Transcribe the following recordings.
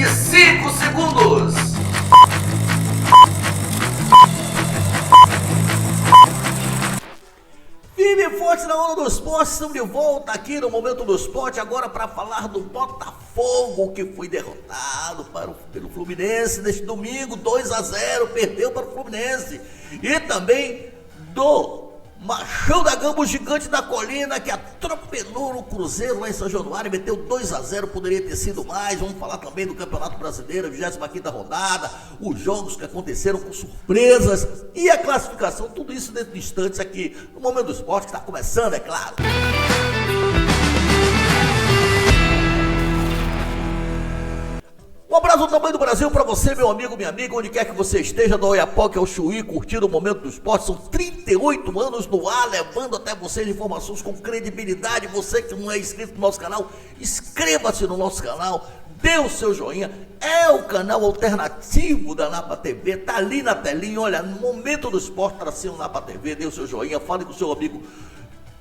5 segundos. Firme e forte na onda do esporte, estamos de volta aqui no Momento do Esporte, agora para falar do Botafogo, que foi derrotado pelo Fluminense neste domingo, 2-0, perdeu para o Fluminense. E também do Machão da Gama, o gigante da colina, que atropelou o Cruzeiro lá em São Januário, meteu 2-0, poderia ter sido mais. Vamos falar também do Campeonato Brasileiro, 25ª rodada, os jogos que aconteceram com surpresas e a classificação, tudo isso dentro de instantes aqui no Momento do Esporte, que está começando, é claro. Um abraço do tamanho do Brasil para você, meu amigo, minha amiga, onde quer que você esteja, do Oiapoque ao Chuí, curtindo o Momento do Esporte. São 38 anos no ar, levando até vocês informações com credibilidade. Você que não é inscrito no nosso canal, inscreva-se no nosso canal, dê o seu joinha. É o canal alternativo da Napa TV, tá ali na telinha, olha, no Momento do Esporte, tracinho Napa TV, dê o seu joinha, fale com o seu amigo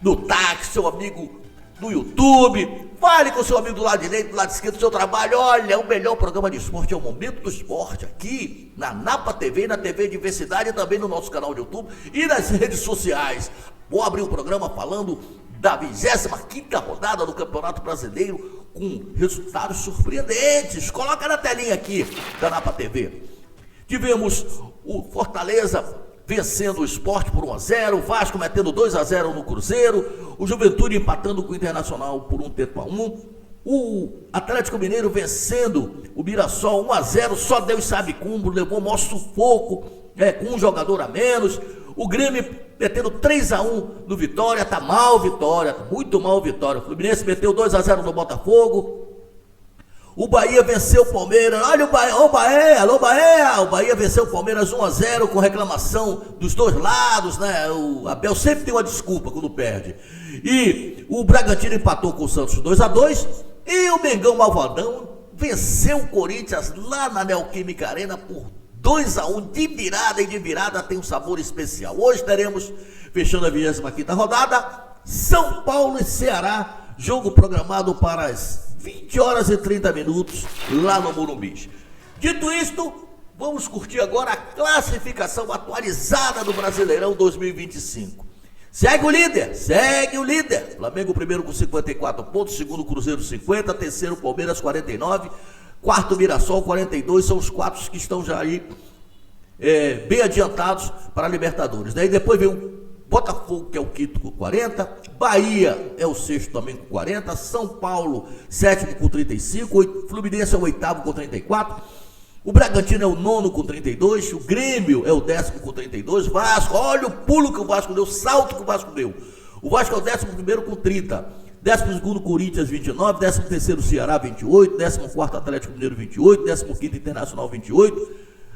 do táxi, seu amigo do YouTube, fale com o seu amigo do lado direito, do lado esquerdo do seu trabalho. Olha, o melhor programa de esporte é o Momento do Esporte, aqui na Napa TV, na TV Diversidade, e também no nosso canal de YouTube e nas redes sociais. Vou abrir o programa falando da 25ª rodada do Campeonato Brasileiro, com resultados surpreendentes. Coloca na telinha aqui da Napa TV. Tivemos o Fortaleza vencendo o Sport por 1-0, o Vasco metendo 2-0 no Cruzeiro, o Juventude empatando com o Internacional por 1-1, o Atlético Mineiro vencendo o Mirassol 1-0, só Deus sabe como, levou o maior sufoco, com um jogador a menos. O Grêmio metendo 3-1 no Vitória, tá mal Vitória, tá muito mal Vitória. O Fluminense meteu 2-0 no Botafogo. O Bahia venceu o Palmeiras, olha o Bahia, alô Bahia, o Bahia venceu o Palmeiras 1-0 com reclamação dos dois lados, né? O Abel sempre tem uma desculpa quando perde. E o Bragantino empatou com o Santos 2-2 e o Mengão Malvadão venceu o Corinthians lá na Neoquímica Arena por 2-1, de virada, e de virada tem um sabor especial. Hoje teremos, fechando a 25ª rodada, São Paulo e Ceará, jogo programado para as 20h30 lá no Morumbi. Dito isto, vamos curtir agora a classificação atualizada do Brasileirão 2025. Segue o líder. Flamengo primeiro com 54 pontos, segundo Cruzeiro 50, terceiro Palmeiras 49, quarto Mirassol 42, são os quatro que estão já aí bem adiantados para a Libertadores. Daí depois vem o Botafogo, que é o quinto com 40, Bahia é o sexto também com 40, São Paulo, sétimo com 35, Fluminense é o oitavo com 34, o Bragantino é o nono com 32, o Grêmio é o décimo com 32, Vasco, olha o pulo que o Vasco deu, o salto que o Vasco deu. O Vasco é o 11º com 30, 12º Corinthians 29, 13º Ceará 28, 14º Atlético Mineiro 28, 15º Internacional 28,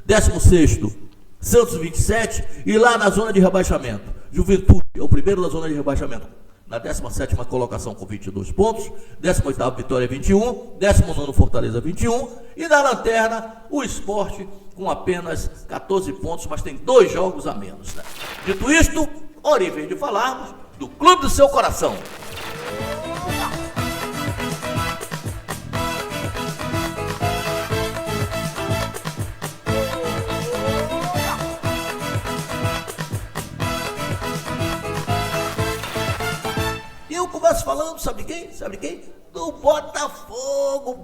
16º Santos 27, e lá na zona de rebaixamento, Juventude é o primeiro da zona de rebaixamento, na 17ª colocação com 22 pontos, 18º Vitória 21, 19º Fortaleza 21, e na lanterna o Sport com apenas 14 pontos, mas tem 2 jogos a menos, né? Dito isto, hora e vez de falarmos do clube do seu coração. Começo falando, sabe quem? Do Botafogo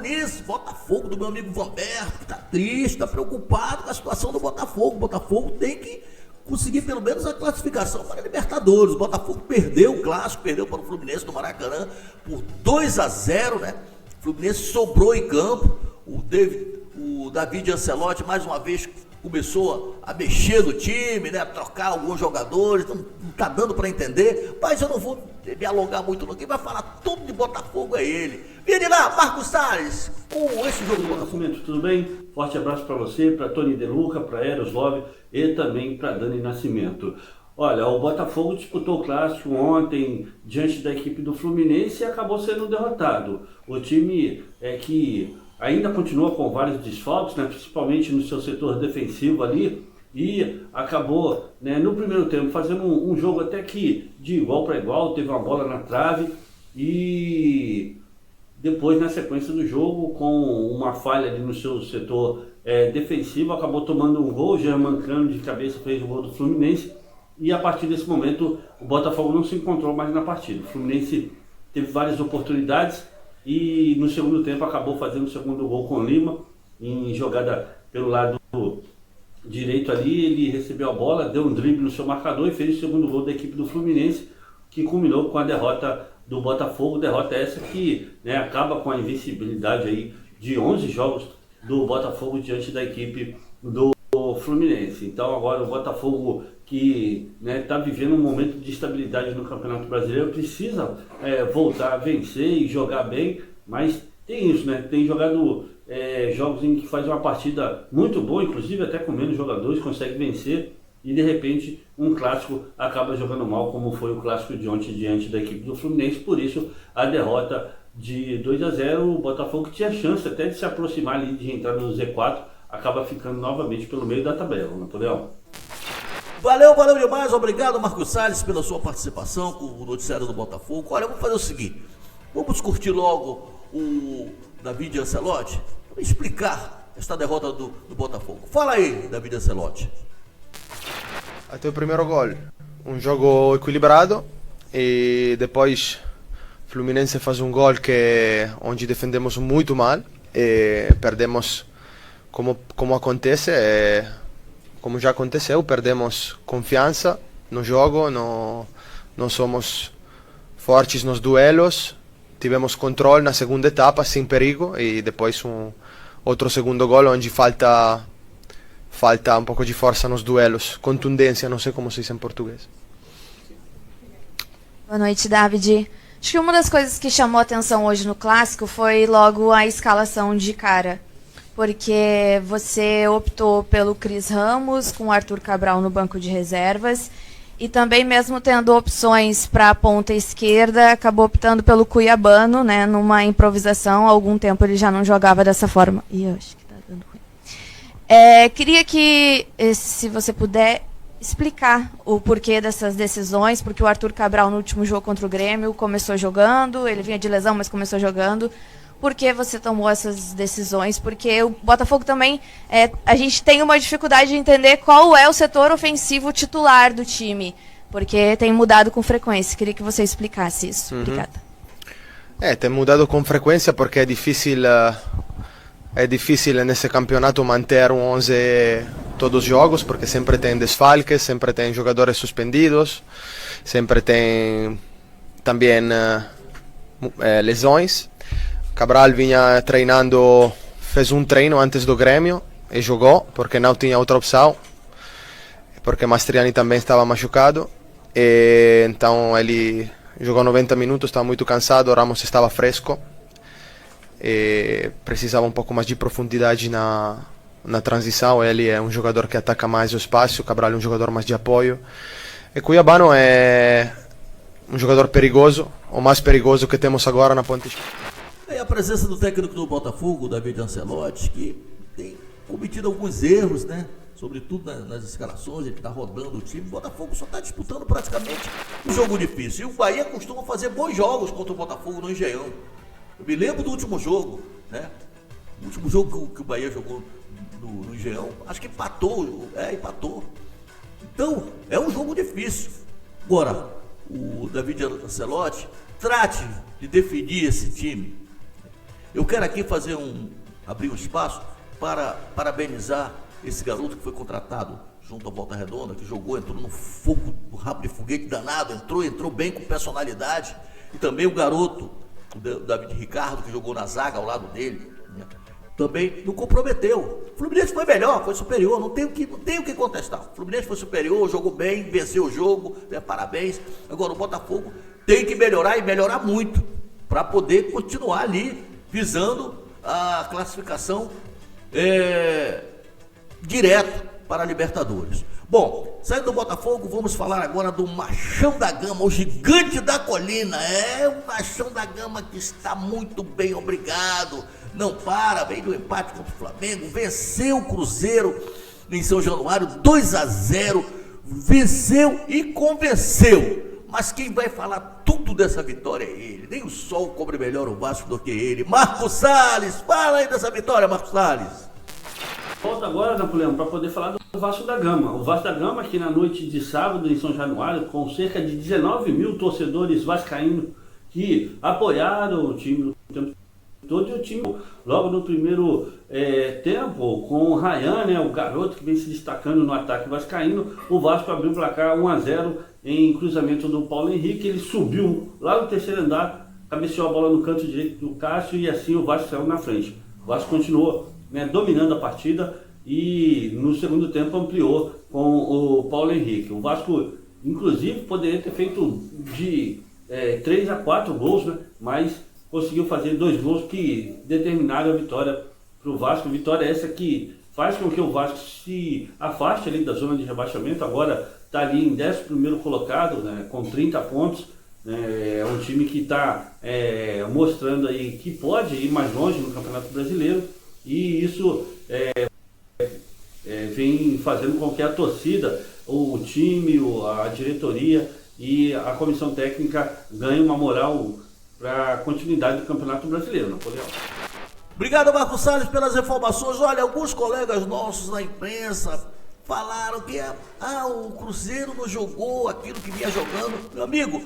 nisso, Botafogo do meu amigo Vanberto, que tá triste, tá preocupado com a situação do Botafogo. O Botafogo tem que conseguir pelo menos a classificação para a Libertadores. O Botafogo perdeu o clássico, perdeu para o Fluminense do Maracanã por 2-0, né? O Fluminense sobrou em campo, o David Ancelotti mais uma vez começou a mexer no time, né, a trocar alguns jogadores, não está dando para entender, mas eu não vou me alongar muito não, quem vai falar tudo de Botafogo é ele. Vem lá, Marcos Salles, com esse jogo do Botafogo. Tudo bem? Forte abraço para você, para Tony De Luca, para Eroslov e também para Dani Nascimento. Olha, o Botafogo disputou o clássico ontem diante da equipe do Fluminense e acabou sendo derrotado. O time que ainda continua com vários desfalques, né, principalmente no seu setor defensivo ali, e acabou, né, no primeiro tempo fazendo um jogo até que de igual para igual, teve uma bola na trave e depois, na sequência do jogo, com uma falha ali no seu setor defensivo, acabou tomando um gol. Germancano de cabeça fez o gol do Fluminense, e a partir desse momento o Botafogo não se encontrou mais na partida. O Fluminense teve várias oportunidades e no segundo tempo acabou fazendo o segundo gol com o Lima, em jogada pelo lado direito ali. Ele recebeu a bola, deu um drible no seu marcador e fez o segundo gol da equipe do Fluminense, que culminou com a derrota do Botafogo. Derrota essa que, né, acaba com a invencibilidade aí de 11 jogos do Botafogo diante da equipe do Fluminense. Então agora o Botafogo, que está vivendo um momento de estabilidade no Campeonato Brasileiro, precisa voltar a vencer e jogar bem, mas tem isso, né? Tem jogado jogos em que faz uma partida muito boa, inclusive até com menos jogadores, consegue vencer, e de repente um clássico acaba jogando mal, como foi o clássico de ontem diante da equipe do Fluminense. Por isso a derrota de 2-0, o Botafogo, que tinha chance até de se aproximar ali, de entrar no Z4, acaba ficando novamente pelo meio da tabela, Napoleão. Valeu demais, obrigado Marcos Salles pela sua participação com o noticiário do Botafogo. Olha, vamos fazer o seguinte, vamos curtir logo o David Ancelotti, vamos explicar esta derrota do Botafogo. Fala aí, David Ancelotti. Até o primeiro gol, um jogo equilibrado, e depois o Fluminense faz um gol onde defendemos muito mal e perdemos, como acontece, como já aconteceu, perdemos confiança no jogo, não somos fortes nos duelos, tivemos controle na segunda etapa sem perigo, e depois outro segundo gol onde falta um pouco de força nos duelos, contundência, não sei como se diz em português. Boa noite, David. Acho que uma das coisas que chamou a atenção hoje no Clássico foi logo a escalação de cara, porque você optou pelo Cris Ramos com o Arthur Cabral no banco de reservas, e também, mesmo tendo opções para a ponta esquerda, acabou optando pelo Cuiabano, né, numa improvisação. Há algum tempo ele já não jogava dessa forma. E eu acho que tá dando ruim. Queria que, se você puder, explicar o porquê dessas decisões, porque o Arthur Cabral no último jogo contra o Grêmio começou jogando, ele vinha de lesão, mas começou jogando. Por que você tomou essas decisões? Porque o Botafogo também, a gente tem uma dificuldade de entender qual é o setor ofensivo titular do time, porque tem mudado com frequência. Queria que você explicasse isso. Obrigada. Tem mudado com frequência porque é difícil nesse campeonato manter um 11 todos os jogos, porque sempre tem desfalques, sempre tem jogadores suspendidos, sempre tem também lesões. Cabral vinha treinando, fez um treino antes do Grêmio e jogou, porque não tinha outra opção, porque Mastriani também estava machucado, e então ele jogou 90 minutos, estava muito cansado, o Ramos estava fresco, e precisava um pouco mais de profundidade na transição. Ele é um jogador que ataca mais o espaço, Cabral é um jogador mais de apoio, e Cuiabano é um jogador perigoso, o mais perigoso que temos agora na ponta esquerda. E a presença do técnico do Botafogo, David Ancelotti, que tem cometido alguns erros, né? Sobretudo nas escalações, ele está rodando o time. O Botafogo só está disputando praticamente um jogo difícil. E o Bahia costuma fazer bons jogos contra o Botafogo no Engenhão. Eu me lembro do último jogo, né? O último jogo que o Bahia jogou no Engenhão, acho que empatou. Então, é um jogo difícil. Agora, o David Ancelotti trate de definir esse time. Eu quero aqui abrir um espaço para parabenizar esse garoto que foi contratado junto à Volta Redonda, que jogou, entrou no fogo, no rabo de foguete danado, entrou bem com personalidade. E também o garoto, o David Ricardo, que jogou na zaga ao lado dele, né? Também não comprometeu. O Fluminense foi melhor, foi superior, não tem o que contestar. O Fluminense foi superior, jogou bem, venceu o jogo, né? Parabéns. Agora o Botafogo tem que melhorar, e melhorar muito, para poder continuar ali visando a classificação direto para a Libertadores. Bom, saindo do Botafogo, vamos falar agora do Machão da Gama, o gigante da colina. O Machão da Gama, que está muito bem, obrigado. Não para, veio do empate contra o Flamengo, venceu o Cruzeiro em São Januário, 2-0, venceu e convenceu. mas quem vai falar tudo dessa vitória é ele. Nem o sol cobre melhor o Vasco do que ele. Marcos Salles, fala aí dessa vitória, Marcos Salles. Volta agora, Napoleão, para poder falar do Vasco da Gama. O Vasco da Gama, que na noite de sábado em São Januário, com cerca de 19 mil torcedores vascaínos que apoiaram o time no tempo todo, e o time logo no primeiro tempo, com o Ryan, né, o garoto que vem se destacando no ataque vascaíno, o Vasco abriu o placar 1-0 em cruzamento do Paulo Henrique. Ele subiu lá no terceiro andar, cabeceou a bola no canto direito do Cássio e assim o Vasco saiu na frente. O Vasco continuou, né, dominando a partida e no segundo tempo ampliou com o Paulo Henrique. O Vasco, inclusive, poderia ter feito de 3 a 4 gols, né, mas conseguiu fazer 2 gols que determinaram a vitória para o Vasco. Vitória essa que faz com que o Vasco se afaste ali da zona de rebaixamento. Agora está ali em 11º colocado, né, com 30 pontos. É um time que está mostrando aí que pode ir mais longe no Campeonato Brasileiro, e isso vem fazendo com que a torcida, o time, a diretoria e a comissão técnica ganhem uma moral para a continuidade do Campeonato Brasileiro, Napoleão. Obrigado, Marcos Salles, pelas informações. Olha, alguns colegas nossos na imprensa falaram que o Cruzeiro não jogou aquilo que vinha jogando. Meu amigo,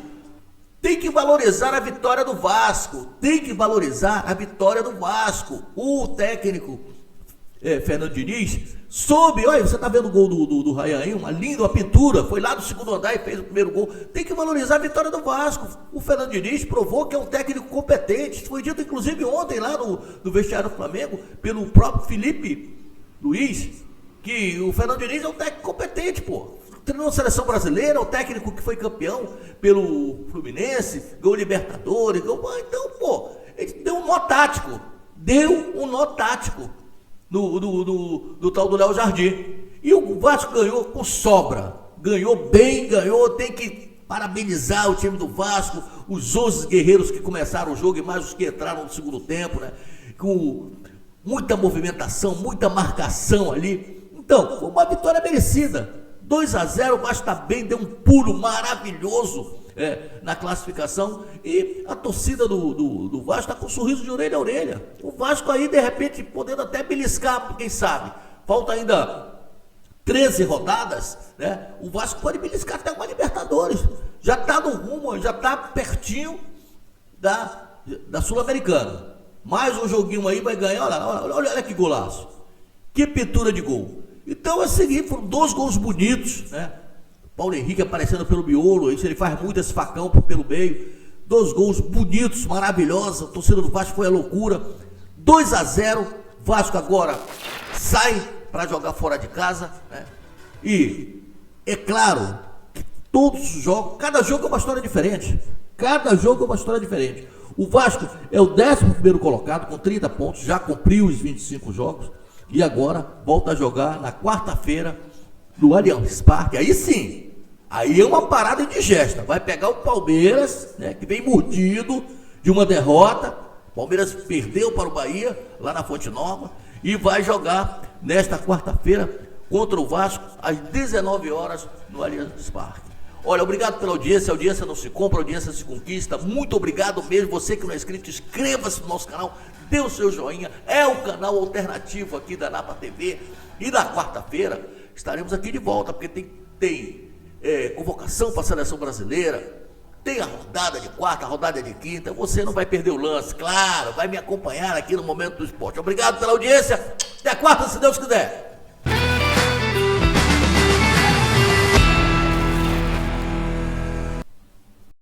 tem que valorizar a vitória do Vasco. Tem que valorizar a vitória do Vasco. O técnico Fernando Diniz soube. Olha, você tá vendo o gol do Ryan aí? Uma linda pintura. Foi lá do segundo andar e fez o primeiro gol. Tem que valorizar a vitória do Vasco. O Fernando Diniz provou que é um técnico competente. Foi dito inclusive ontem lá no vestiário do Flamengo pelo próprio Felipe Luiz, que o Fernando Diniz é um técnico competente, pô. Treinou a seleção brasileira, o técnico que foi campeão pelo Fluminense, ganhou Libertadores, então, pô, ele deu um nó tático. No tal do Léo Jardim. E o Vasco ganhou com sobra. Ganhou bem, tem que parabenizar o time do Vasco, os 11 guerreiros que começaram o jogo e mais os que entraram no segundo tempo, né? Com muita movimentação, muita marcação ali. Então, foi uma vitória merecida. 2-0, o Vasco está bem, deu um pulo maravilhoso na classificação, e a torcida do Vasco está com um sorriso de orelha a orelha. O Vasco aí, de repente, podendo até beliscar, quem sabe, falta ainda 13 rodadas, né? O Vasco pode beliscar até uma Libertadores, já está no rumo, já está pertinho da Sul-Americana. Mais um joguinho aí vai ganhar, olha que golaço, que pintura de gol. Então é o seguinte, foram 2 gols bonitos, né? Paulo Henrique aparecendo pelo miolo, ele faz muito esse facão pelo meio. 2 gols bonitos, maravilhosos. A torcida do Vasco foi a loucura. 2-0, Vasco agora sai para jogar fora de casa, né? E é claro que todos os jogos, cada jogo é uma história diferente. O Vasco é o 11º colocado com 30 pontos, já cumpriu os 25 jogos. E agora volta a jogar na quarta-feira no Allianz Parque. Aí sim, aí é uma parada indigesta. Vai pegar o Palmeiras, né, que vem mordido de uma derrota. O Palmeiras perdeu para o Bahia, lá na Fonte Nova, e vai jogar nesta quarta-feira contra o Vasco, às 19 horas, no Allianz Parque. Olha, obrigado pela audiência. A audiência não se compra, a audiência se conquista. Muito obrigado mesmo. Você que não é inscrito, inscreva-se no nosso canal, dê o seu joinha. É o canal alternativo aqui da Napa TV. E na quarta-feira estaremos aqui de volta, porque tem convocação para a seleção brasileira, tem a rodada de quarta, a rodada de quinta. Você não vai perder o lance, claro, vai me acompanhar aqui no Momento do Esporte. Obrigado pela audiência. Até a quarta, se Deus quiser.